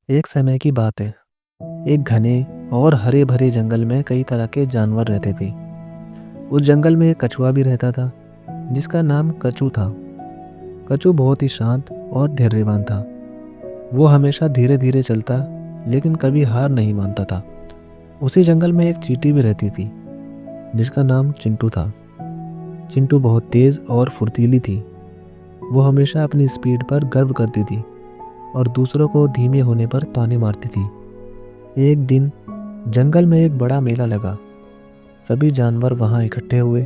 एक समय की बात है। एक घने और हरे भरे जंगल में कई तरह के जानवर रहते थे। उस जंगल में एक कछुआ भी रहता था जिसका नाम कचू था। कचू बहुत ही शांत और धैर्यवान था। वो हमेशा धीरे धीरे चलता लेकिन कभी हार नहीं मानता था। उसी जंगल में एक चींटी भी रहती थी जिसका नाम चिंटू था। चिंटू बहुत तेज और फुर्तीली थी। वो हमेशा अपनी स्पीड पर गर्व करती थी और दूसरों को धीमे होने पर ताने मारती थी। एक दिन जंगल में एक बड़ा मेला लगा। सभी जानवर वहां इकट्ठे हुए।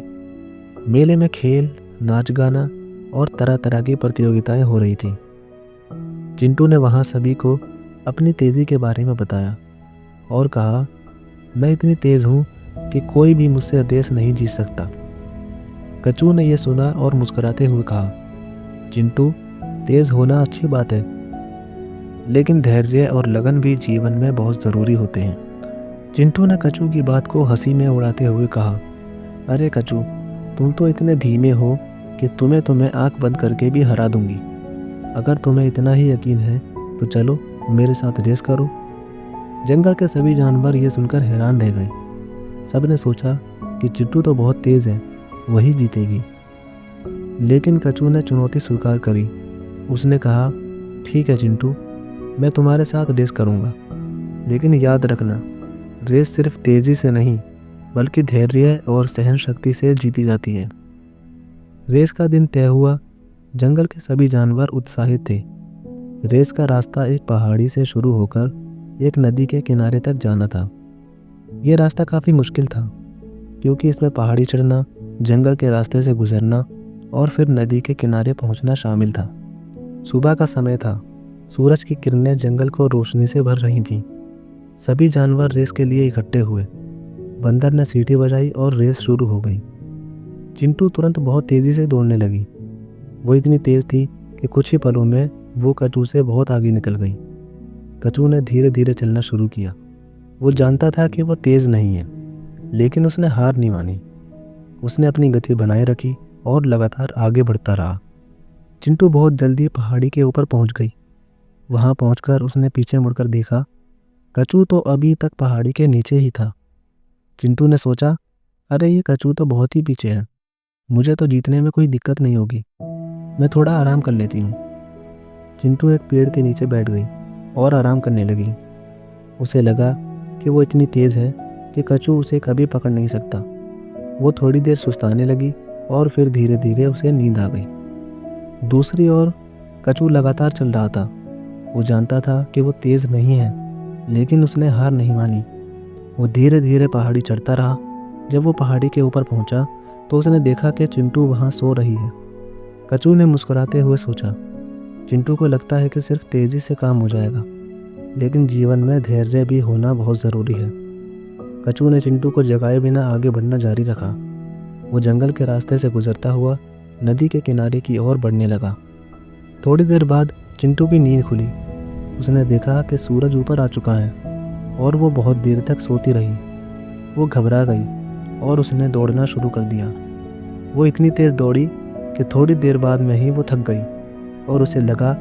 मेले में खेल, नाच गाना और तरह तरह की प्रतियोगिताएं हो रही थी। चिंटू ने वहां सभी को अपनी तेजी के बारे में बताया और कहा, मैं इतनी तेज हूं कि कोई भी मुझसे रेस नहीं जीत सकता। कचू ने यह सुना और मुस्कुराते हुए कहा, चिंटू, तेज होना अच्छी बात है, लेकिन धैर्य और लगन भी जीवन में बहुत ज़रूरी होते हैं। चिंटू ने कचू की बात को हंसी में उड़ाते हुए कहा, अरे कचू, तुम तो इतने धीमे हो कि तुम्हें आंख बंद करके भी हरा दूंगी। अगर तुम्हें इतना ही यकीन है तो चलो मेरे साथ रेस करो। जंगल के सभी जानवर ये सुनकर हैरान रह गए। सब ने सोचा कि चिंटू तो बहुत तेज़ है, वही जीतेगी। लेकिन कचू ने चुनौती स्वीकार करी। उसने कहा, ठीक है चिंटू, मैं तुम्हारे साथ रेस करूंगा, लेकिन याद रखना, रेस सिर्फ तेज़ी से नहीं बल्कि धैर्य और सहन शक्ति से जीती जाती है। रेस का दिन तय हुआ। जंगल के सभी जानवर उत्साहित थे। रेस का रास्ता एक पहाड़ी से शुरू होकर एक नदी के किनारे तक जाना था। ये रास्ता काफ़ी मुश्किल था क्योंकि इसमें पहाड़ी चढ़ना, जंगल के रास्ते से गुजरना और फिर नदी के किनारे पहुंचना शामिल था। सुबह का समय था। सूरज की किरणें जंगल को रोशनी से भर रही थीं। सभी जानवर रेस के लिए इकट्ठे हुए। बंदर ने सीटी बजाई और रेस शुरू हो गई। चिंटू तुरंत बहुत तेज़ी से दौड़ने लगी। वो इतनी तेज़ थी कि कुछ ही पलों में वो कचू से बहुत आगे निकल गई। कचू ने धीरे धीरे चलना शुरू किया। वो जानता था कि वो तेज़ नहीं है, लेकिन उसने हार नहीं मानी। उसने अपनी गति बनाए रखी और लगातार आगे बढ़ता रहा। चिंटू बहुत जल्दी पहाड़ी के ऊपर पहुंच गई। वहां पहुंचकर उसने पीछे मुड़कर देखा। कचू तो अभी तक पहाड़ी के नीचे ही था। चिंटू ने सोचा, अरे ये कचू तो बहुत ही पीछे है, मुझे तो जीतने में कोई दिक्कत नहीं होगी, मैं थोड़ा आराम कर लेती हूँ। चिंटू एक पेड़ के नीचे बैठ गई और आराम करने लगी। उसे लगा कि वो इतनी तेज़ है कि कचू उसे कभी पकड़ नहीं सकता। वो थोड़ी देर सुस्ताने लगी और फिर धीरे धीरे उसे नींद आ गई। दूसरी ओर कचू लगातार चल रहा था। वो जानता था कि वो तेज़ नहीं है, लेकिन उसने हार नहीं मानी। वो धीरे धीरे पहाड़ी चढ़ता रहा। जब वो पहाड़ी के ऊपर पहुंचा तो उसने देखा कि चिंटू वहां सो रही है। कचू ने मुस्कुराते हुए सोचा, चिंटू को लगता है कि सिर्फ तेज़ी से काम हो जाएगा, लेकिन जीवन में धैर्य भी होना बहुत ज़रूरी है। कचू ने चिंटू को जगाए बिना आगे बढ़ना जारी रखा। वो जंगल के रास्ते से गुजरता हुआ नदी के किनारे की ओर बढ़ने लगा। थोड़ी देर बाद चिंटू की नींद खुली। उसने देखा कि सूरज ऊपर आ चुका है और वो बहुत देर तक सोती रही। वो घबरा गई और उसने दौड़ना शुरू कर दिया। वो इतनी तेज़ दौड़ी कि थोड़ी देर बाद में ही वो थक गई और उसे लगा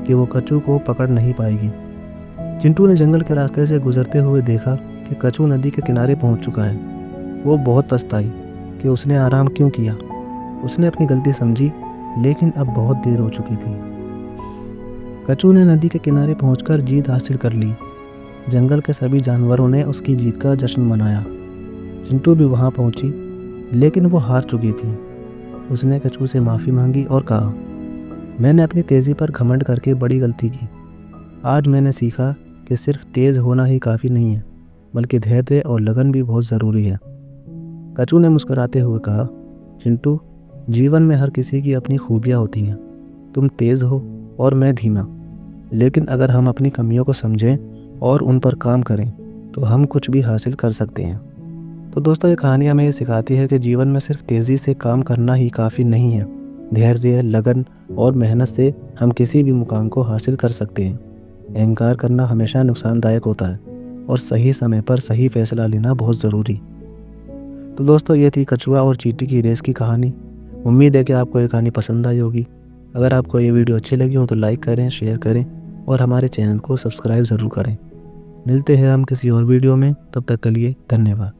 कि वो कचू को पकड़ नहीं पाएगी। चिंटू ने जंगल के रास्ते से गुजरते हुए देखा कि कचू नदी के किनारे पहुंच चुका है। वो बहुत पछताई कि उसने आराम क्यों किया। उसने अपनी गलती समझी, लेकिन अब बहुत देर हो चुकी थी। कचू ने नदी के किनारे पहुंचकर जीत हासिल कर ली। जंगल के सभी जानवरों ने उसकी जीत का जश्न मनाया। चिंटू भी वहां पहुंची, लेकिन वो हार चुकी थी। उसने कचू से माफ़ी मांगी और कहा, मैंने अपनी तेज़ी पर घमंड करके बड़ी गलती की। आज मैंने सीखा कि सिर्फ तेज़ होना ही काफ़ी नहीं है, बल्कि धैर्य और लगन भी बहुत ज़रूरी है। कचू ने मुस्कुराते हुए कहा, चिंटू, जीवन में हर किसी की अपनी खूबियाँ होती हैं। तुम तेज़ हो और मैं धीमा, लेकिन अगर हम अपनी कमियों को समझें और उन पर काम करें तो हम कुछ भी हासिल कर सकते हैं। तो दोस्तों, ये कहानी हमें ये सिखाती है कि जीवन में सिर्फ तेज़ी से काम करना ही काफ़ी नहीं है। धैर्य, लगन और मेहनत से हम किसी भी मुकाम को हासिल कर सकते हैं। अहंकार करना हमेशा नुकसानदायक होता है और सही समय पर सही फैसला लेना बहुत ज़रूरी। तो दोस्तों, ये थी कछुआ और चींटी की रेस की कहानी। उम्मीद है कि आपको ये कहानी पसंद आई होगी। अगर आपको ये वीडियो अच्छी लगी हो तो लाइक करें, शेयर करें और हमारे चैनल को सब्सक्राइब ज़रूर करें। मिलते हैं हम किसी और वीडियो में, तब तक के लिए धन्यवाद।